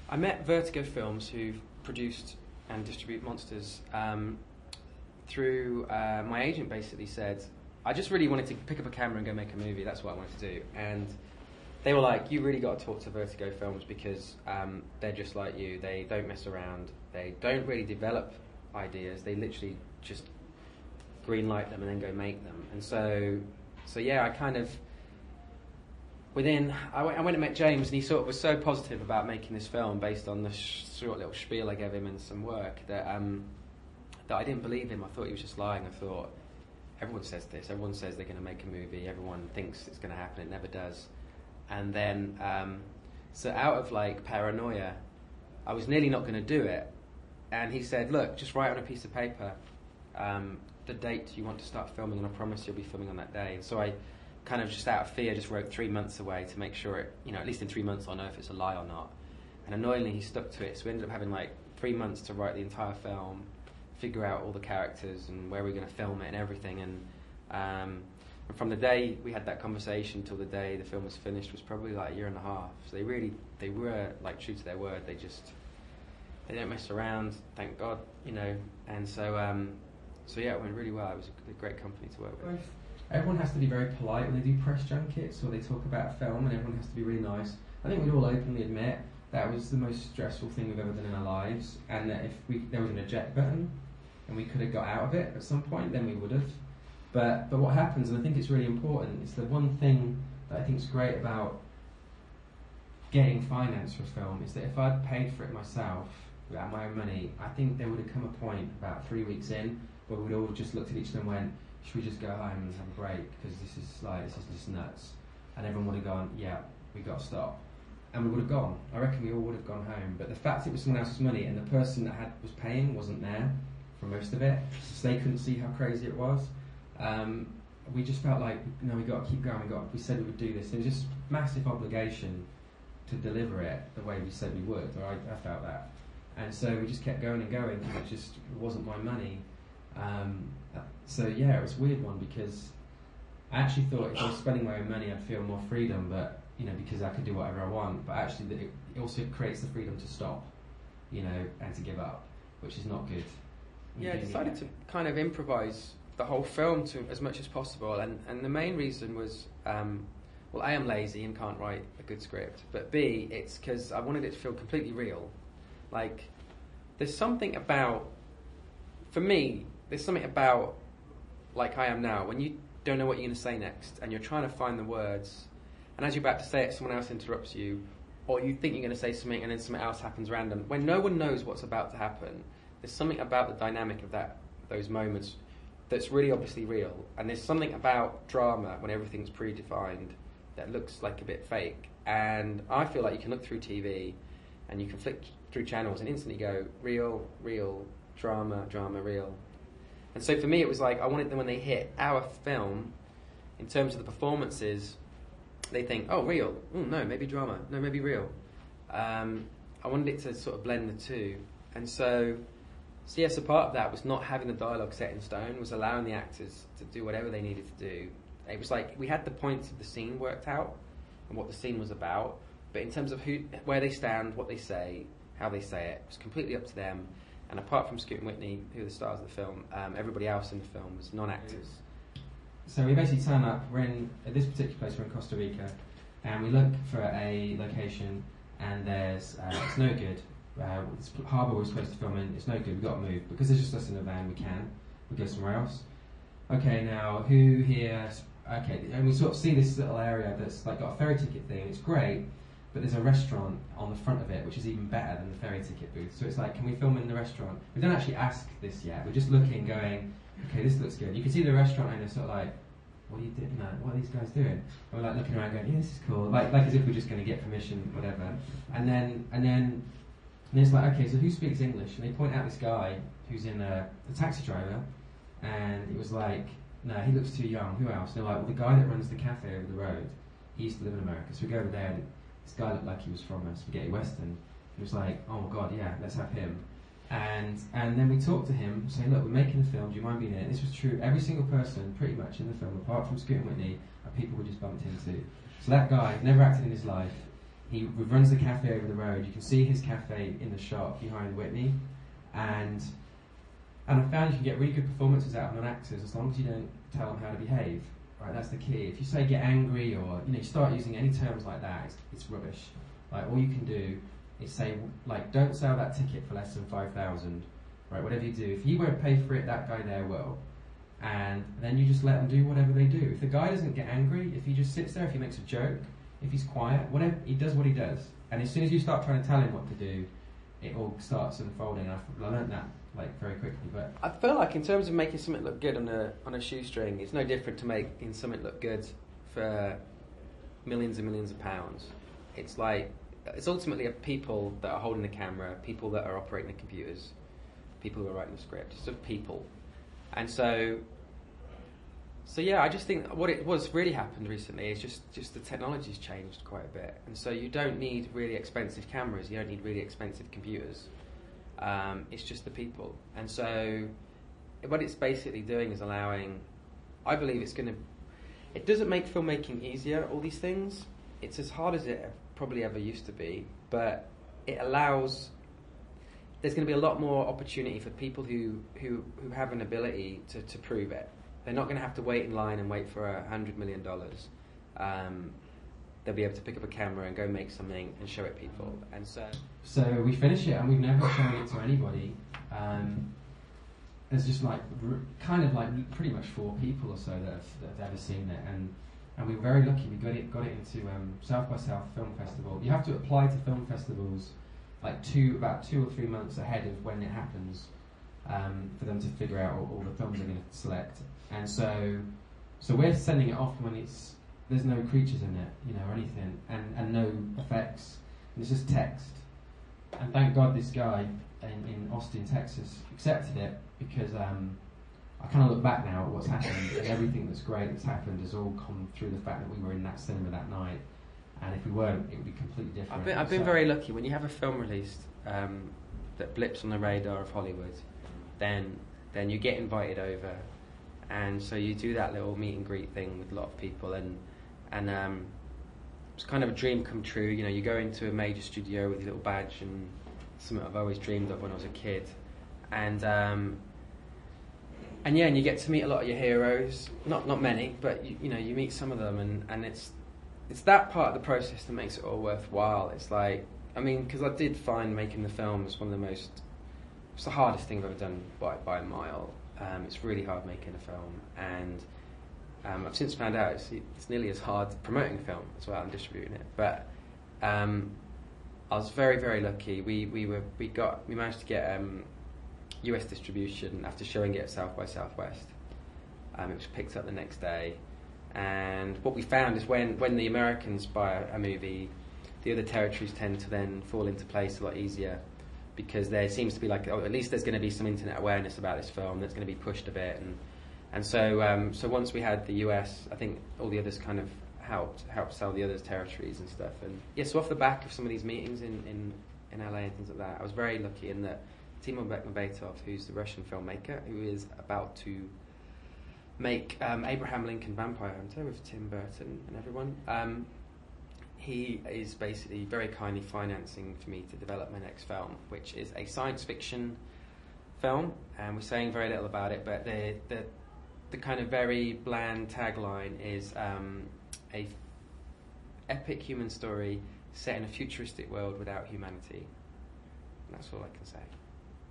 I met Vertigo Films, who produced and distribute Monsters, through my agent. Basically said, I just really wanted to pick up a camera and go make a movie. That's what I wanted to do. And they were like, you really got to talk to Vertigo Films because they're just like you. They don't mess around. They don't really develop ideas. They literally just green light them and then go make them. And so yeah, I kind of, I went and met James, and he sort of was so positive about making this film based on the short little spiel I gave him and some work that I didn't believe him. I thought he was just lying. I thought, everyone says this. Everyone says they're going to make a movie. Everyone thinks it's going to happen. It never does. And then, so out of like paranoia, I was nearly not going to do it. And he said, look, just write on a piece of paper the date you want to start filming, and I promise you'll be filming on that day. And so I kind of just out of fear just wrote 3 months away to make sure it, at least in 3 months I'll know if it's a lie or not. And annoyingly he stuck to it, so we ended up having like 3 months to write the entire film, figure out all the characters and where we're going to film it and everything. And from the day we had that conversation till the day the film was finished was probably like 1.5 years. So they were like true to their word. They don't mess around, thank God, And so yeah, it went really well. It was a great company to work with. Everyone has to be very polite when they do press junkets or they talk about a film, and everyone has to be really nice. I think we'd all openly admit that was the most stressful thing we've ever done in our lives, and that if there was an eject button and we could have got out of it at some point, then we would have. But what happens, and I think it's really important, it's the one thing that I think is great about getting finance for a film, is that if I'd paid for it myself, out of my own money, I think there would have come a point about 3 weeks in where we'd all just looked at each other and went, should we just go home and have a break, because this is just nuts. And everyone would have gone, yeah, we got to stop. And we would have gone. I reckon we all would have gone home. But the fact it was someone else's money and the person that was paying wasn't there for most of it, so they couldn't see how crazy it was. We just felt like, we got to keep going. We said we would do this. It was just massive obligation to deliver it the way we said we would, or I felt that. And so we just kept going and going because it wasn't my money. So yeah, it was a weird one, because I actually thought if I was spending my own money I'd feel more freedom, but because I could do whatever I want. But actually it also creates the freedom to stop, and to give up, which is not good. Yeah, I decided to kind of improvise the whole film to as much as possible, and the main reason was, well, A, I'm lazy and can't write a good script, but B, it's because I wanted it to feel completely real. Like, there's something about, for me, like I am now, when you don't know what you're going to say next, and you're trying to find the words, and as you're about to say it, someone else interrupts you, or you think you're going to say something and then something else happens random. When no one knows what's about to happen, there's something about the dynamic of those moments that's really obviously real, and there's something about drama when everything's predefined that looks like a bit fake. And I feel like you can look through TV and you can flick through channels and instantly go real, real, drama, drama, real. And so for me it was like, I wanted them, when they hit our film, in terms of the performances, they think, oh, real, no, maybe drama, no, maybe real. I wanted it to sort of blend the two. And so yes, a part of that was not having the dialogue set in stone, was allowing the actors to do whatever they needed to do. It was like we had the points of the scene worked out and what the scene was about, but in terms of where they stand, what they say, how they say it was completely up to them. And apart from Scoot and Whitney, who are the stars of the film, everybody else in the film was non-actors. So we basically turn up, at this particular place, we're in Costa Rica, and we look for a location, and there's, it's no good. This harbour we're supposed to film in, it's no good, we've got to move. Because there's just us in a van, we go somewhere else. Okay, now, who here, okay, and we sort of see this little area that's like got a ferry ticket thing, it's great, but there's a restaurant on the front of it, which is even better than the ferry ticket booth. So it's like, can we film in the restaurant? We don't actually ask this yet, we're just looking, going, okay, this looks good. You can see the restaurant owner sort of like, what are you doing, man? What are these guys doing? And we're like looking around going, yeah, this is cool. Like as if we're just going to get permission, whatever. And then it's like, okay, so who speaks English? And they point out this guy who's in a taxi driver, and it was like, no, he looks too young. Who else? And they're like, well, the guy that runs the cafe over the road, he used to live in America. So we go over there, and this guy looked like he was from Spaghetti Western. He was like, oh my god, yeah, let's have him. And then we talked to him, saying, look, we're making a film, do you mind being in it? And this was true, every single person pretty much in the film, apart from Scoot and Whitney, are people we just bumped into. So that guy never acted in his life. he runs the cafe over the road. You can see his cafe in the shot behind Whitney, and I found you can get really good performances out of non-actors as long as you don't tell them how to behave. Right, that's the key. If you say get angry, or you start using any terms like that, it's rubbish. Like, all you can do is say, like, don't sell that ticket for less than 5,000. Right, whatever you do, if he won't pay for it, that guy there will. And then you just let them do whatever they do. If the guy doesn't get angry, if he just sits there, if he makes a joke, if he's quiet, whatever, he does what he does. And as soon as you start trying to tell him what to do, it all starts unfolding. I learned that very quickly. But I feel like in terms of making something look good on a shoestring, it's no different to making something look good for millions and millions of pounds. It's ultimately people that are holding the camera, people that are operating the computers, people who are writing the script. It's sort of people. And so yeah, I just think what's really happened recently is just the technology's changed quite a bit. And so you don't need really expensive cameras, you don't need really expensive computers. It's just the people. And so what it's basically doing is allowing, I believe it doesn't make filmmaking easier, all these things. It's as hard as it probably ever used to be, but it allows, there's going to be a lot more opportunity for people who have an ability to prove it. They're not going to have to wait in line and wait for $100 million. They'll be able to pick up a camera and go make something and show it people. And so we finish it, and we've never shown it to anybody. There's just pretty much 4 people or so that have ever seen it, and we were very lucky. We got it into South by South Film Festival. You have to apply to film festivals about 2 or 3 months ahead of when it happens, for them to figure out all the films they're going to select. And so we're sending it off when there's no creatures in it, or anything, and no effects. And it's just text. And thank God this guy in Austin, Texas, accepted it, because I kind of look back now at what's happened, and everything that's great that's happened has all come through the fact that we were in that cinema that night. And if we weren't, it would be completely different. I've been very lucky. When you have a film released that blips on the radar of Hollywood, then you get invited over, and so you do that little meet and greet thing with a lot of people, and it's kind of a dream come true. You go into a major studio with your little badge, and something I've always dreamed of when I was a kid, and you get to meet a lot of your heroes. Not many, but you meet some of them, and it's that part of the process that makes it all worthwhile. It's like, because I did find making the film was it's the hardest thing I've ever done by a mile. It's really hard making a film, and I've since found out it's nearly as hard promoting a film as well and distributing it. But I was very, very lucky. We managed to get US distribution after showing it at South by Southwest. It was picked up the next day. And what we found is when the Americans buy a movie, the other territories tend to then fall into place a lot easier, because there seems to be at least there's going to be some internet awareness about this film that's going to be pushed a bit, and so once we had the US, I think all the others kind of helped sell the others territories and stuff. And so off the back of some of these meetings in LA and things like that, I was very lucky in that Timur Bekmambetov, who's the Russian filmmaker who is about to make Abraham Lincoln Vampire Hunter with Tim Burton and everyone. He is basically very kindly financing for me to develop my next film, which is a science fiction film, and we're saying very little about it, but the kind of very bland tagline is a epic human story set in a futuristic world without humanity. And that's all I can say.